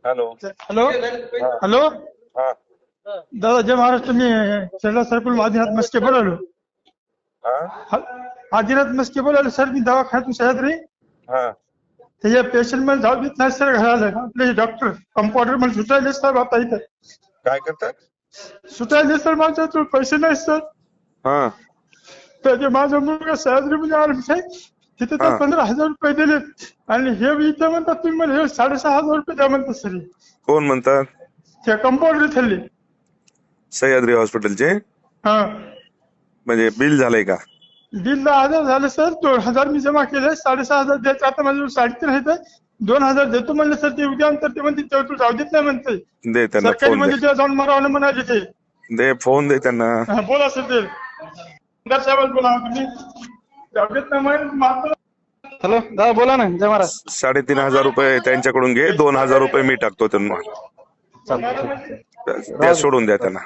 Hello. Hello हा hello हा दादा, जय महाराष्ट्र. मी शेरडा सरपंच आदिनाथ मस्के बोलालो. हा आदिनाथ मस्के बोलालो सर. मी दवाखान्यातून सह्याद्री. हा त्याच्या पेशंट मध्ये जाऊ देत नाही सर घराला. आपले डॉक्टर कंपाऊंडर मला सुटायले सर. आता इथं काय करतात? सुटायले सर. माझ्याकडे पैसे नाही सर. हा तर माझा मुलगा सह्याद्री मध्ये आला साहेब. तिथे तर हा 15,000 रुपये दिले. आणि हे इथं म्हणतात तुम्ही मला 6,500 रुपये द्या म्हणतात सर. कोण म्हणतात? ते कंपाऊंडर ठरले. सह्याद्री हॉस्पिटलचे. हा, म्हणजे बिल झालंय का? बिल 10,000 झालं सर. 2,000 मी जमा केले. 6,500 द्यायचे. आता माझ्याजवळ 3.5 आहेत. 2,000 देतो म्हणलं सर. ते उद्या नंतर ते म्हणते तू जाऊ देत नाही म्हणते. दे त्यांना सरकारी फोन. दे मध्ये जाऊन मरावलं म्हणाले ते. दे फोन दे त्यांना. हा, बोला सर. ते साहेब बोला तुम्ही. जाऊ देत नाही म्हणून. हॅलो दादा, बोला ना. जय महाराज. 3,500 रुपये त्यांच्याकडून घे. 2,000 रुपये मी टाकतो त्यांना. चालतंय. द्या, सोडून द्या त्यांना.